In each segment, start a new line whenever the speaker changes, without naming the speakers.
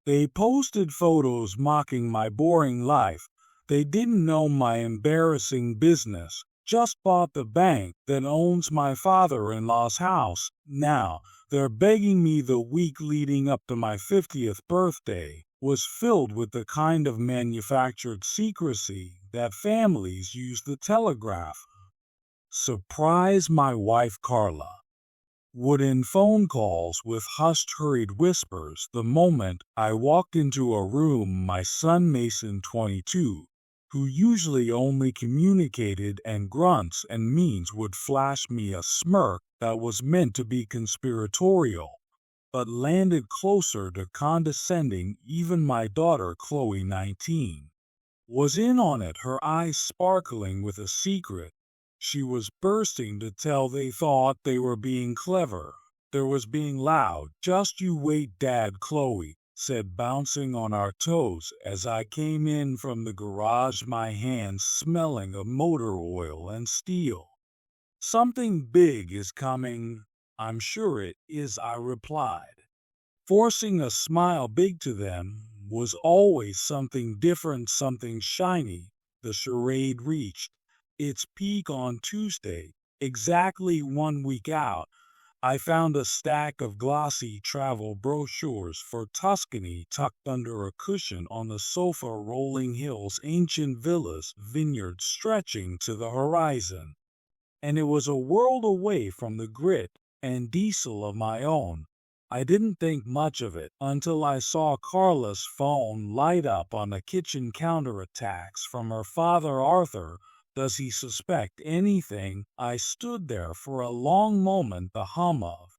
They posted photos mocking my boring life. They didn't know my embarrassing business. Just bought the bank that owns my father-in-law's house. Now, they're begging me. The week leading up to my 50th birthday was filled with the kind of manufactured secrecy that families use to telegraph. Surprise my wife Carla would end phone calls with hushed, hurried whispers the moment I walked into a room. My son Mason, 22, who usually only communicated in grunts and means, would flash me a smirk that was meant to be conspiratorial, but landed closer to condescending. Even my daughter Chloe, 19, was in on it, her eyes sparkling with a secret she was bursting to tell. They thought they were being clever. There was being loud. Just you wait, Dad, Chloe said, bouncing on our toes as I came in from the garage, my hands smelling of motor oil and steel. Something big is coming. I'm sure it is, I replied, forcing a smile. Big to them was always something different, something shiny. The charade reached its peak on Tuesday, exactly 1 week out. I found a stack of glossy travel brochures for Tuscany tucked under a cushion on the sofa. Rolling hills, ancient villas, vineyards stretching to the horizon. And it was a world away from the grit and diesel of my own. I didn't think much of it until I saw Carla's phone light up on the kitchen counter. Attacks from her father Arthur. Does he suspect anything? I stood there for a long moment, the hum of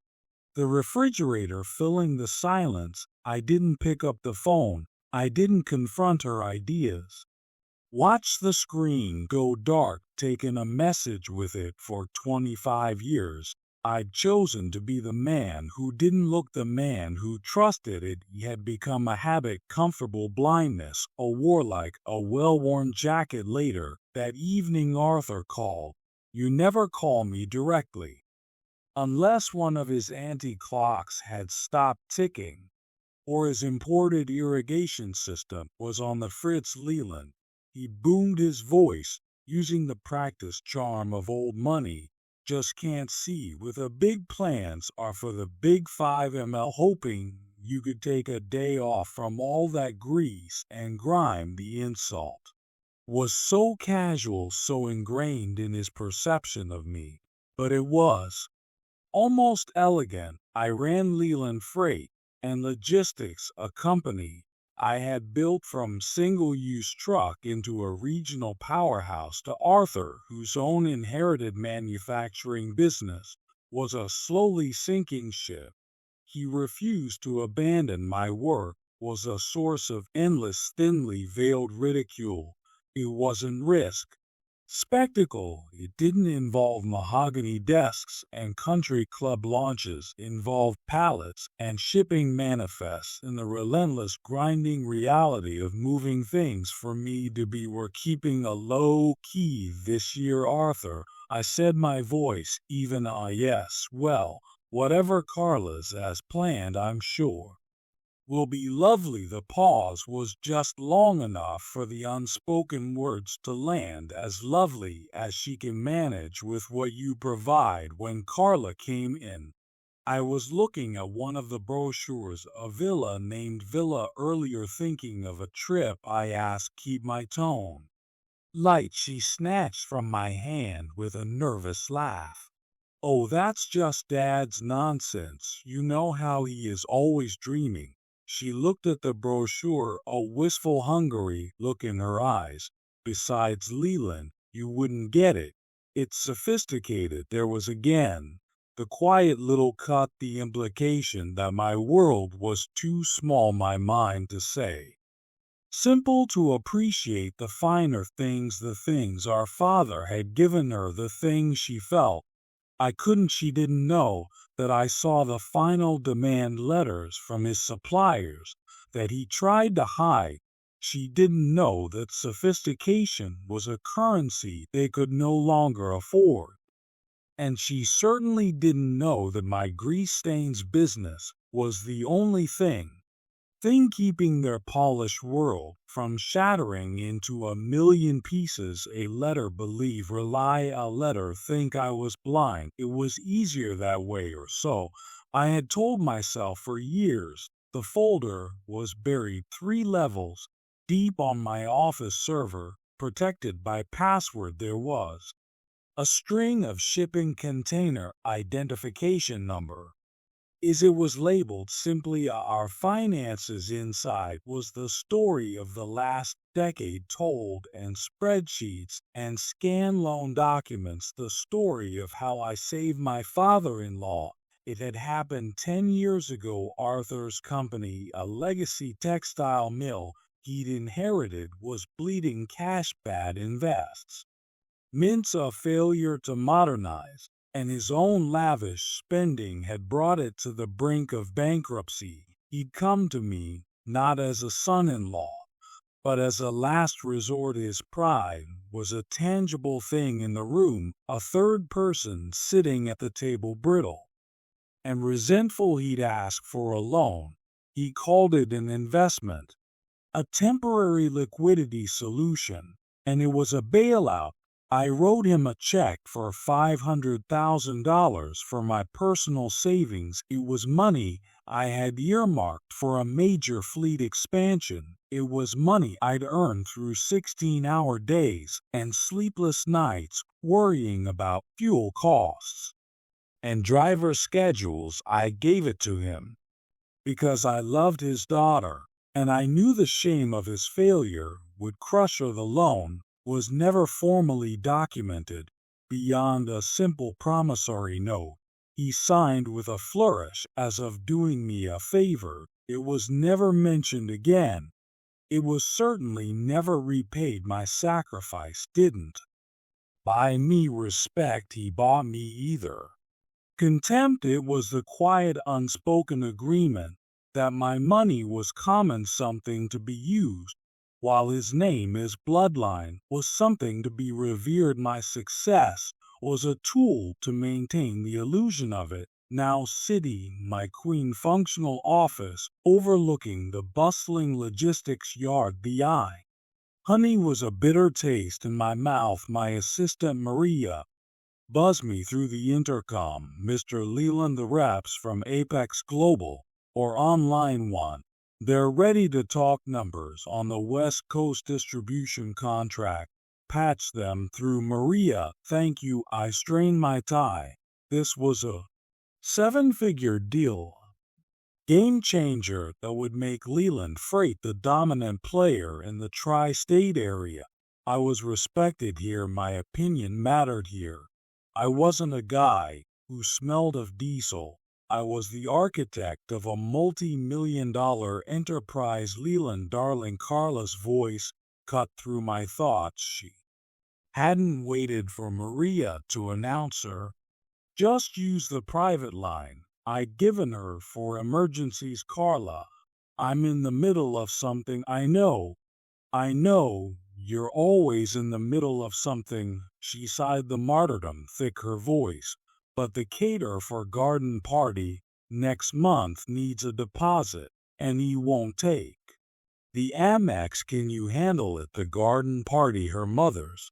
the refrigerator filling the silence. I didn't pick up the phone. I didn't confront her ideas. Watch the screen go dark, taken a message with it. For 25 years, I'd chosen to be the man who didn't look, the man who trusted it. He had become a habit, comfortable blindness, a warlike, a well-worn jacket. Later that evening, Arthur called. You never call me directly, unless one of his anti-clocks had stopped ticking, or his imported irrigation system was on the fritz. Leland, he boomed his voice, using the practiced charm of old money. Just can't see with a big plans are for the big 5 ml, hoping you could take a day off from all that grease and grime. The insult was so casual, so ingrained in his perception of me, but it was almost elegant. I ran Leland Freight and Logistics, a company I had built from single-use truck into a regional powerhouse. To Arthur, whose own inherited manufacturing business was a slowly sinking ship he refused to abandon, my work was a source of endless, thinly veiled ridicule. It wasn't risk, spectacle. It didn't involve mahogany desks and country club launches. It involved pallets and shipping manifests and the relentless grinding reality of moving things. For me to be, we're keeping a low key this year, Arthur, I said, my voice even. Yes, well, whatever Carla's as planned, I'm sure will be lovely. The pause was just long enough for the unspoken words to land. As lovely as she can manage with what you provide. When Carla came in, I was looking at one of the brochures, a villa named Villa. Earlier, thinking of a trip, I asked. Keep my tone light, she snatched from my hand with a nervous laugh. Oh, that's just Dad's nonsense. You know how he is always dreaming. She looked at the brochure, a wistful, hungry look in her eyes. Besides, Leland, you wouldn't get it. It's sophisticated. There was again the quiet little cut, the implication that my world was too small, my mind to say simple, to appreciate the finer things, the things our father had given her, the things she felt I couldn't. She didn't know that I saw the final demand letters from his suppliers that he tried to hide. She didn't know that sophistication was a currency they could no longer afford. And she certainly didn't know that my grease stains business was the only thing thing keeping their polished world from shattering into a million pieces. A letter believe rely a letter think I was blind. It was easier that way or so. I had told myself for years. The folder was buried 3 levels deep on my office server, protected by password. There was a string of shipping container identification number is it was labeled simply our finances. Inside was the story of the last decade told in spreadsheets and scan loan documents, the story of how I saved my father-in-law. It had happened 10 years ago. Arthur's company, a legacy textile mill he'd inherited, was bleeding cash. Bad invests meant a failure to modernize, and his own lavish spending had brought it to the brink of bankruptcy. He'd come to me, not as a son-in-law, but as a last resort. His pride was a tangible thing in the room, a third person sitting at the table, brittle and resentful. He'd ask for a loan. He called it an investment, a temporary liquidity solution, and it was a bailout. I wrote him a check for $500,000 for my personal savings. It was money I had earmarked for a major fleet expansion. It was money I'd earned through 16-hour days and sleepless nights worrying about fuel costs and driver schedules. I gave it to him because I loved his daughter, and I knew the shame of his failure would crush her. The loan was never formally documented beyond a simple promissory note he signed with a flourish as of doing me a favor. It was never mentioned again. It was certainly never repaid. My sacrifice didn't buy me respect. He bought me either contempt. It was the quiet, unspoken agreement that my money was common, something to be used, while his name, his bloodline, was something to be revered. My success was a tool to maintain the illusion of it. Now sitting my queen functional office overlooking the bustling logistics yard, the honey was a bitter taste in my mouth. My assistant Maria buzzed me through the intercom. Mr. Leland, the reps from Apex Global or Online One, they're ready to talk numbers on the West Coast distribution contract. Patch them through. Maria, thank you. I strained my tie. This was a 7-figure deal, game changer that would make Leland Freight the dominant player in the tri-state area. I was respected here. My opinion mattered here. I wasn't a guy who smelled of diesel. I was the architect of a multi-million-dollar enterprise. Leland, darling. Carla's voice cut through my thoughts. She hadn't waited for Maria to announce her. Just use the private line I'd given her for emergencies. Carla, I'm in the middle of something. I know, you're always in the middle of something. She sighed, the martyrdom thick her voice. But the caterer for garden party next month needs a deposit, and he won't take the Amex. Can you handle it? The garden party, her mother's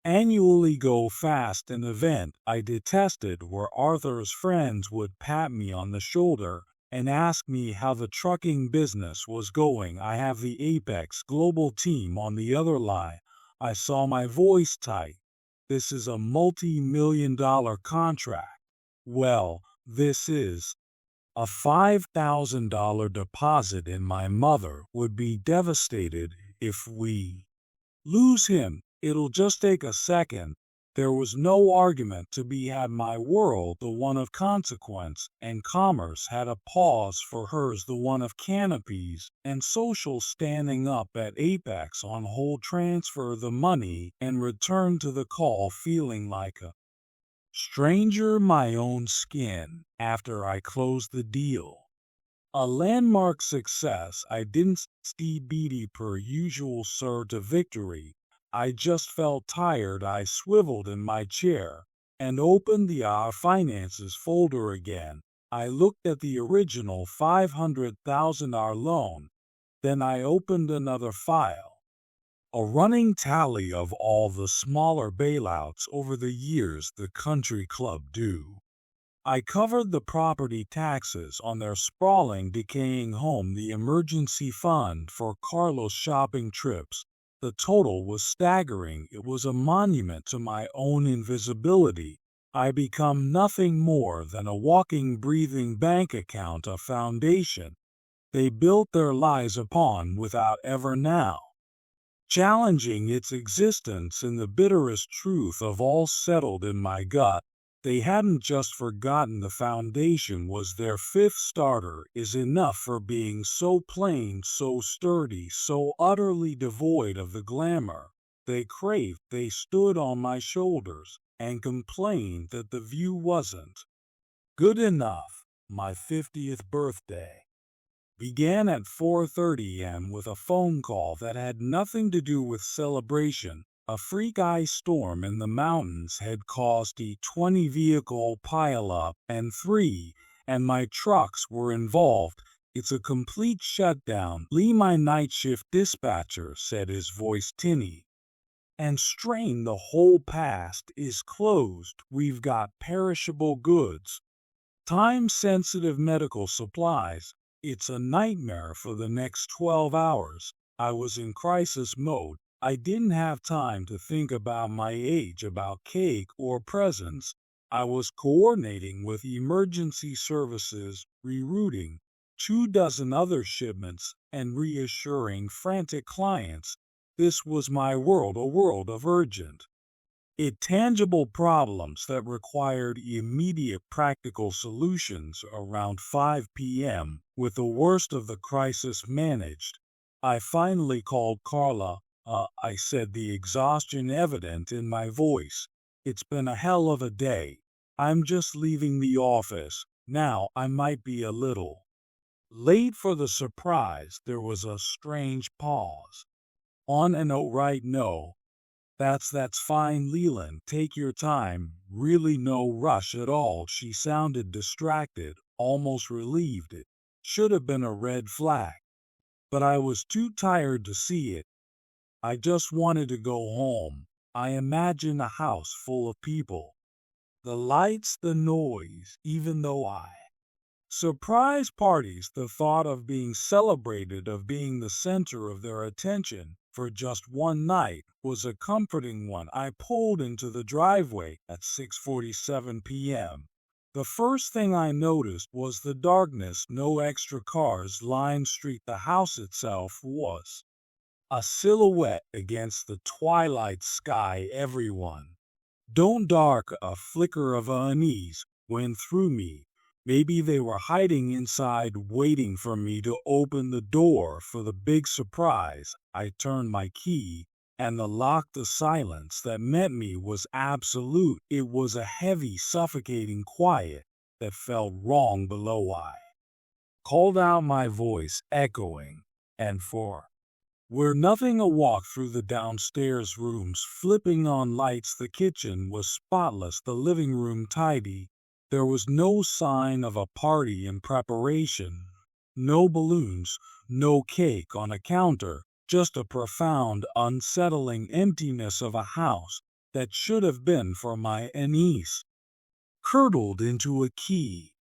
annually go fast an event I detested, where Arthur's friends would pat me on the shoulder and ask me how the trucking business was going. I have the Apex Global team on the other line. I saw my voice tight. This is a multi-million-dollar contract. Well, this is a $5,000 deposit, and my mother would be devastated if we lose him. It'll just take a second. There was no argument to be had. My world, the one of consequence and commerce, had a pause for hers, the one of canopies and social standing. Up at Apex on hold. Transfer the money and return to the call, feeling like a stranger in my own skin after I closed the deal. A landmark success. I didn't see beady per usual, sir, to victory. I just felt tired. I swiveled in my chair and opened the Our Finances folder again. I looked at the original $500,000 loan. Then I opened another file. A running tally of all the smaller bailouts over the years the country club do. I covered the property taxes on their sprawling, decaying home, the emergency fund for Carlos' shopping trips. The total was staggering. It was a monument to my own invisibility. I become nothing more than a walking, breathing bank account, a foundation they built their lives upon without ever now challenging its existence. In the bitterest truth of all settled in my gut, they hadn't just forgotten the foundation was their fifth starter is enough for being so plain, so sturdy, so utterly devoid of the glamour they craved. They stood on my shoulders and complained that the view wasn't good enough. My 50th birthday began at 4:30 a.m. with a phone call that had nothing to do with celebration. A freak ice storm in the mountains had caused a 20-vehicle pileup, and my trucks were involved. It's a complete shutdown. Lee, my night shift dispatcher, said, his voice tinny and strained. The whole past is closed. We've got perishable goods, time-sensitive medical supplies. It's a nightmare for the next 12 hours. I was in crisis mode. I didn't have time to think about my age, about cake or presents. I was coordinating with emergency services, rerouting 24 other shipments, and reassuring frantic clients. This was my world, a world of urgent, tangible problems that required immediate practical solutions. Around 5 p.m., with the worst of the crisis managed, I finally called Carla. I said, the exhaustion evident in my voice. It's been a hell of a day. I'm just leaving the office. Now I might be a little late for the surprise. There was a strange pause. On an outright no. That's fine, Leland. Take your time. Really no rush at all. She sounded distracted, almost relieved. It should have been a red flag, but I was too tired to see it. I just wanted to go home. I imagine a house full of people. The lights, the noise, even though I surprise parties, the thought of being celebrated, of being the center of their attention for just one night, was a comforting one. I pulled into the driveway at 6:47 p.m. The first thing I noticed was the darkness. No extra cars lined the street. The house itself was a silhouette against the twilight sky. Everyone don't dark. A flicker of unease went through me. Maybe they were hiding inside, waiting for me to open the door for the big surprise. I turned my key, and the lock, the silence that met me was absolute. It was a heavy, suffocating quiet that felt wrong below. I called out, my voice echoing, and for where nothing. A walk through the downstairs rooms, flipping on lights. The kitchen was spotless, the living room tidy. There was no sign of a party in preparation. No balloons, no cake on a counter, just a profound, unsettling emptiness of a house that should have been for my niece. Curdled into a key.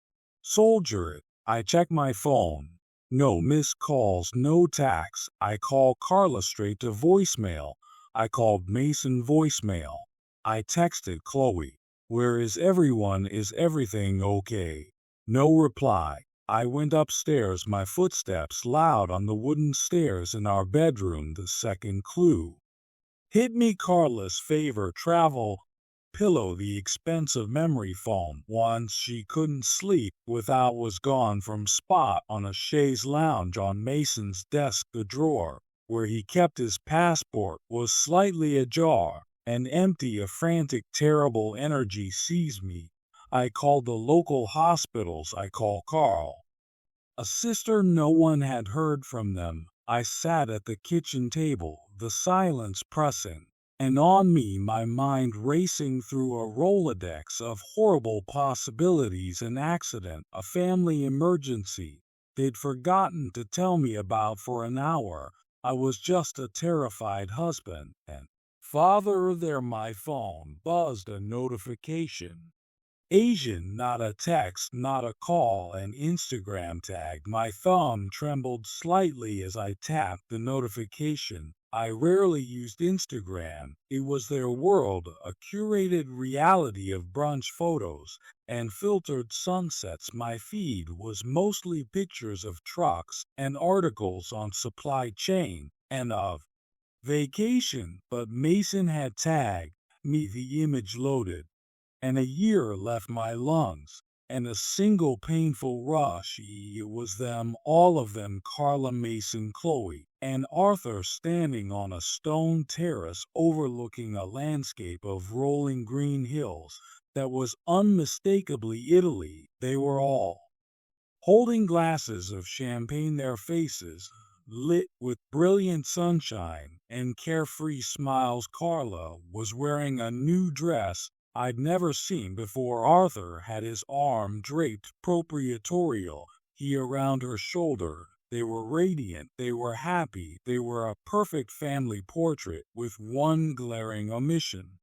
Soldier it. I check my phone. No missed calls, no tax. I call Carla straight to voicemail. I called Mason voicemail. I texted Chloe. Where is everyone? Is everything okay? No reply. I went upstairs, my footsteps loud on the wooden stairs in our bedroom. The second clue hit me. Carla's favorite travel pillow, the expensive memory foam. Once she couldn't sleep without, was gone from spot on a chaise lounge on Mason's desk. The drawer where he kept his passport was slightly ajar and empty. A frantic, terrible energy seized me. I called the local hospitals. I called Carl, a sister. No one had heard from them. I sat at the kitchen table, the silence pressing. And on me, my mind racing through a Rolodex of horrible possibilities: an accident, a family emergency they'd forgotten to tell me about for an hour. I was just a terrified husband and father. There, my phone buzzed a notification. Asian, not a text, not a call, an Instagram tag. My thumb trembled slightly as I tapped the notification. I rarely used Instagram. It was their world, a curated reality of brunch photos and filtered sunsets. My feed was mostly pictures of trucks and articles on supply chain and of vacation, but Mason had tagged me. The image loaded and a year left my lungs, and a single painful rush. It was them, all of them: Carla, Mason, Chloe, and Arthur, standing on a stone terrace overlooking a landscape of rolling green hills that was unmistakably Italy. They were all holding glasses of champagne, their faces lit with brilliant sunshine and carefree smiles. Carla was wearing a new dress I'd never seen before. Arthur had his arm draped proprietorial, he around her shoulder. They were radiant, they were happy, they were a perfect family portrait with one glaring omission.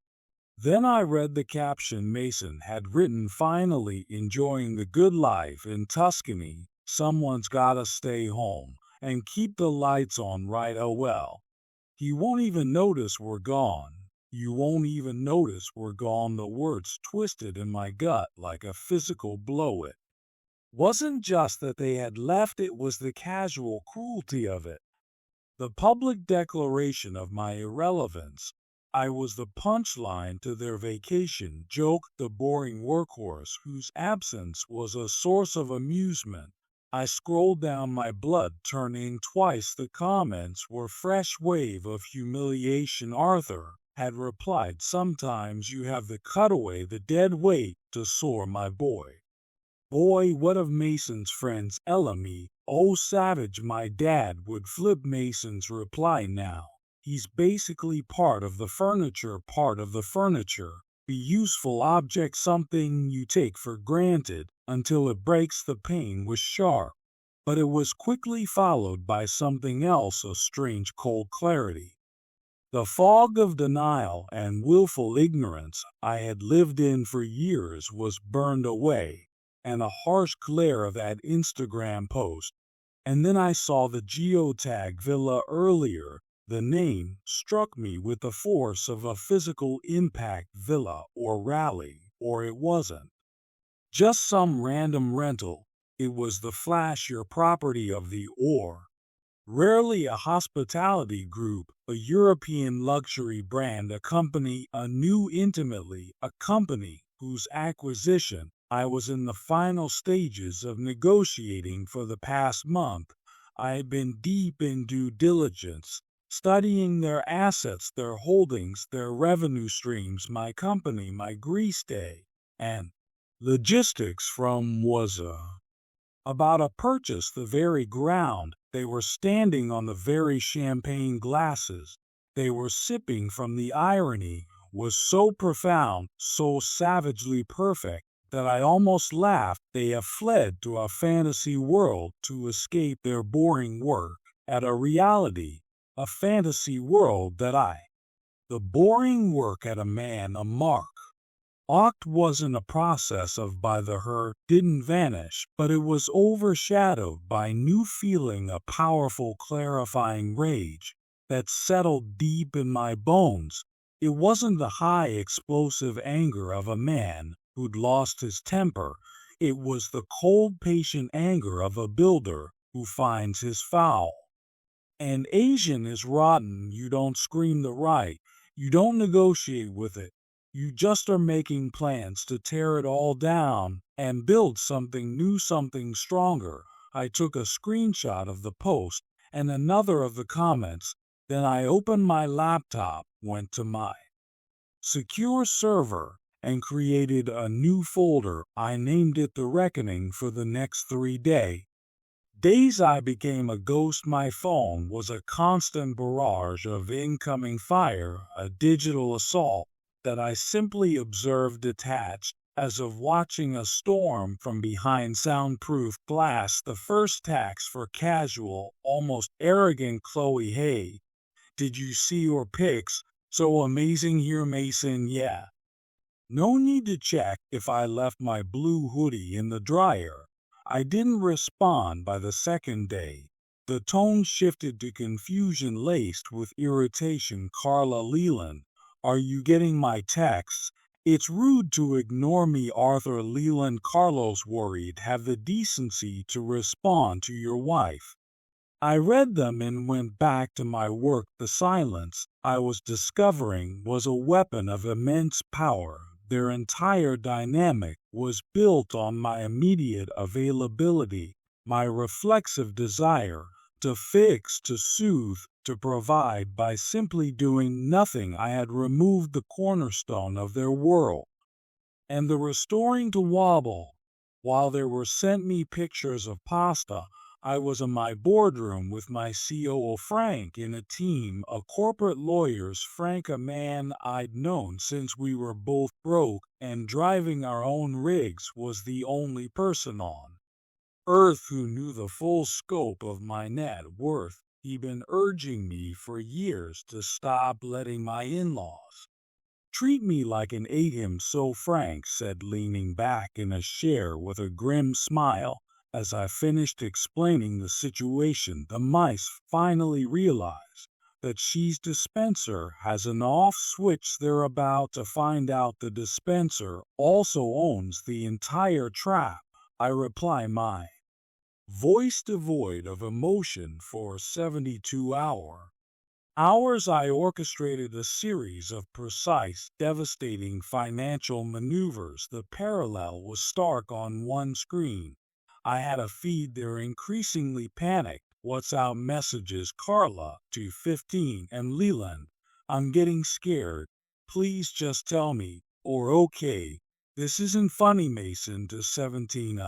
Then I read the caption Mason had written: finally enjoying the good life in Tuscany. Someone's gotta stay home and keep the lights on, right? Oh well. He won't even notice we're gone. You won't even notice we're gone. The words twisted in my gut like a physical blow. It wasn't just that they had left, it was the casual cruelty of it. The public declaration of my irrelevance. I was the punchline to their vacation joke, the boring workhorse whose absence was a source of amusement. I scrolled down, my blood turning twice. The comments were fresh wave of humiliation. Arthur had replied, sometimes you have the cutaway, the dead weight to soar, my boy. Boy, what of Mason's friends? Elamy, oh savage, my dad would flip. Mason's reply now. He's basically part of the furniture, part of the furniture. Be useful object, something you take for granted until it breaks. The pain was sharp, but it was quickly followed by something else, a strange cold clarity. The fog of denial and willful ignorance I had lived in for years was burned away, and a harsh glare of that Instagram post. And then I saw the geotag villa earlier. The name struck me with the force of a physical impact. Villa or rally, or it wasn't just some random rental. It was the flashier property of the or. Rarely a hospitality group, a European luxury brand, a company, a new intimately, a company whose acquisition I was in the final stages of negotiating for the past month. I had been deep in due diligence, studying their assets, their holdings, their revenue streams. My company, my Greece day, and logistics from was about a purchase. The very ground they were standing on, the very champagne glasses they were sipping from, the irony was so profound, so savagely perfect, that I almost laughed. They have fled to a fantasy world to escape their boring work at a reality, a fantasy world that the boring work at a man, a mark. Oct wasn't a process of by the hurt, didn't vanish, but it was overshadowed by new feeling, a powerful clarifying rage that settled deep in my bones. It wasn't the high explosive anger of a man who'd lost his temper. It was the cold patient anger of a builder who finds his foul. And Asian is rotten. You don't scream the right. You don't negotiate with it. You just are making plans to tear it all down and build something new, something stronger. I took a screenshot of the post and another of the comments. Then I opened my laptop, went to my secure server, and created a new folder. I named it The Reckoning for the next 3 days. Days I became a ghost, my phone was a constant barrage of incoming fire, a digital assault that I simply observed detached, as of watching a storm from behind soundproof glass. The first text for casual, almost arrogant Chloe. Hey, did you see your pics? So amazing here, Mason. Yeah. No need to check if I left my blue hoodie in the dryer. I didn't respond by the second day. The tone shifted to confusion laced with irritation. Carla Leland, are you getting my texts? It's rude to ignore me. Arthur Leland. Carlos, worried, have the decency to respond to your wife. I read them and went back to my work. The silence I was discovering was a weapon of immense power. Their entire dynamic was built on my immediate availability, my reflexive desire to fix, to soothe, to provide. By simply doing nothing, I had removed the cornerstone of their world. And the restoring to wobble. While they were sent me pictures of pasta, I was in my boardroom with my COO Frank in a team of corporate lawyers. Frank, a man I'd known since we were both broke and driving our own rigs, was the only person on earth who knew the full scope of my net worth. He'd been urging me for years to stop letting my in-laws treat me like an atom. So Frank said, leaning back in a chair with a grim smile. As I finished explaining the situation, the mice finally realized that She's dispenser has an off switch. They're about to find out the dispenser also owns the entire trap. I reply, my voice devoid of emotion. For 72 hours I orchestrated a series of precise, devastating financial maneuvers. The parallel was stark. On one screen, I had a feed their increasingly panicked WhatsApp messages. Carla, 2:15, and Leland, I'm getting scared. Please just tell me, or okay, this isn't funny. Mason, to 17,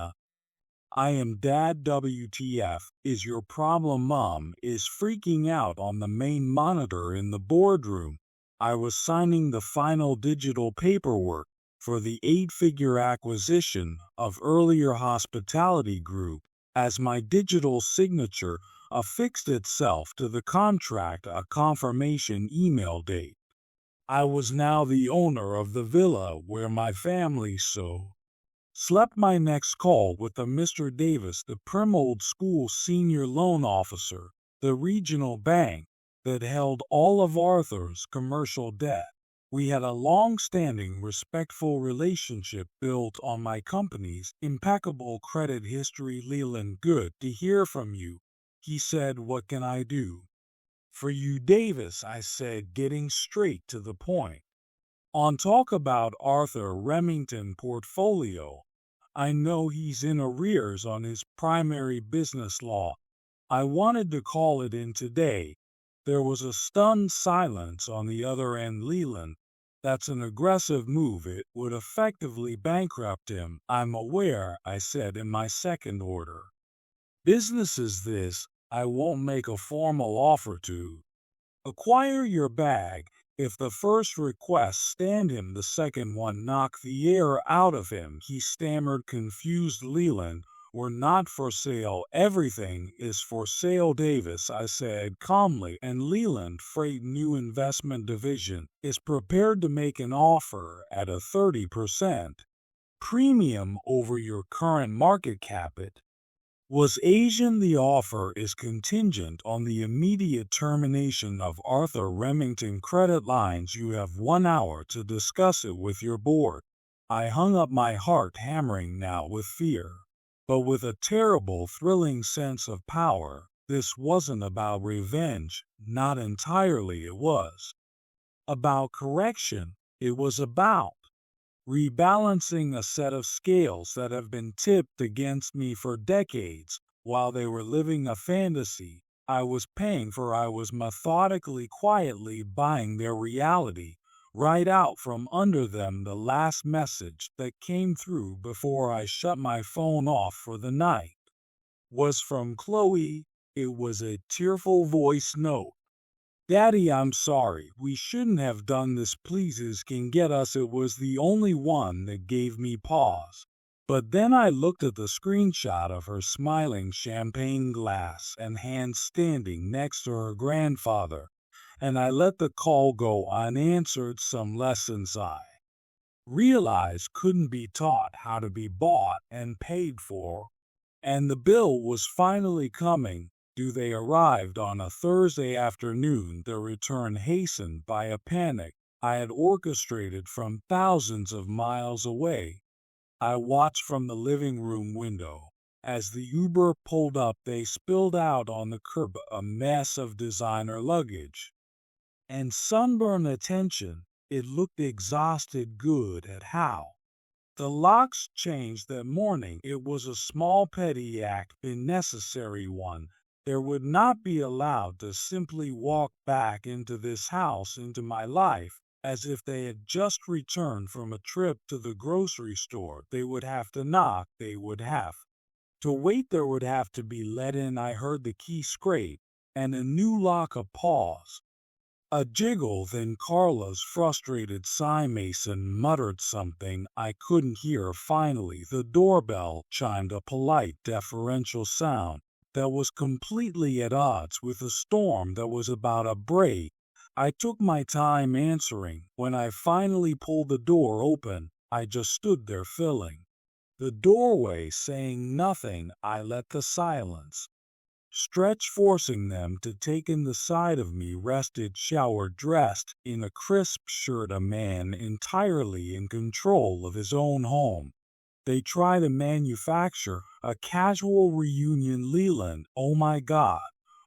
I am dad. WTF is your problem? Mom is freaking out on the main monitor in the boardroom. I was signing the final digital paperwork for the 8-figure acquisition of earlier hospitality group as my digital signature affixed itself to the contract. A confirmation email date. I was now the owner of the villa where my family slept. My next call with the Mr. Davis, the prim old school senior loan officer, the regional bank that held all of Arthur's commercial debt. We had a long-standing, respectful relationship built on my company's impeccable credit history. Leland, good to hear from you, he said. What can I do for you, Davis? I said, getting straight to the point. On talk about Arthur Remington portfolio. I know he's in arrears on his primary business law. I wanted to call it in today. There was a stunned silence on the other end. Leland, that's an aggressive move. It would effectively bankrupt him. I'm aware, I said in my second order business is this. I won't make a formal offer to acquire your bag. If the first request stand him, the second one knock the air out of him. He stammered, confused. Leland, we're not for sale. Everything is for sale, Davis, I said calmly. And Leland Freight new investment division is prepared to make an offer at a 30% premium over your current market cap. It was Asian. The offer is contingent on the immediate termination of Arthur Remington credit lines. You have 1 hour to discuss it with your board. I hung up, my heart hammering now with fear, but with a terrible, thrilling sense of power. This wasn't about revenge, not entirely. It was about correction. It was about rebalancing a set of scales that have been tipped against me for decades. While they were living a fantasy I was paying for, I was methodically, quietly buying their reality right out from under them. The last message that came through before I shut my phone off for the night was from Chloe. It was a tearful voice note. Daddy, I'm sorry. We shouldn't have done this. Pleases can get us. It was the only one that gave me pause. But then I looked at the screenshot of her smiling champagne glass and hand standing next to her grandfather, and I let the call go unanswered. Some lessons I realized couldn't be taught how to be bought and paid for. And the bill was finally coming due. They arrived on a Thursday afternoon, their return hastened by a panic I had orchestrated from thousands of miles away. I watched from the living room window. As the Uber pulled up, they spilled out on the curb, a mess of designer luggage and sunburn attention. It looked exhausted. Good at how the locks changed that morning. It was a small petty act, a necessary one. There would not be allowed to simply walk back into this house, into my life, as if they had just returned from a trip to the grocery store. They would have to knock, they would have to wait, there would have to be let in. I heard the key scrape, and a new lock. A pause. A jiggle, then Carla's frustrated sigh. Mason muttered something I couldn't hear. Finally, the doorbell chimed, a polite, deferential sound that was completely at odds with the storm that was about to break. I took my time answering. When I finally pulled the door open, I just stood there filling the doorway, saying nothing. I let the silence stretch, forcing them to take in. The side of me rested, showered, dressed in a crisp shirt, a man entirely in control of his own home. They try to manufacture a casual reunion. Leland, oh my God.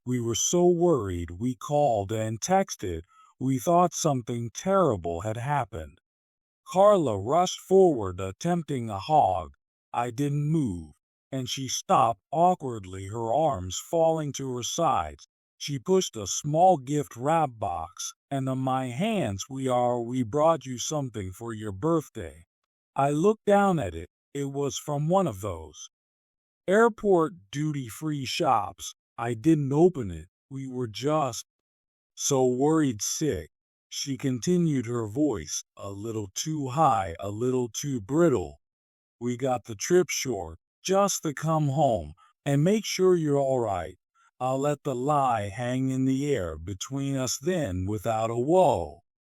We were so worried. We called and texted. We thought something terrible had happened. Carla rushed forward, attempting a hug. I didn't move, and she stopped awkwardly, her arms falling to her sides. She pushed a small gift wrap box into my hands. We brought you something for your birthday. I looked down at it. It was from one of those airport duty-free shops. I didn't open it. We were just so worried. Sick. She continued, her voice a little too high, a little too brittle. We got the trip short, just to come home and make sure you're all right. I'll let the lie hang in the air between us then, without a whoa.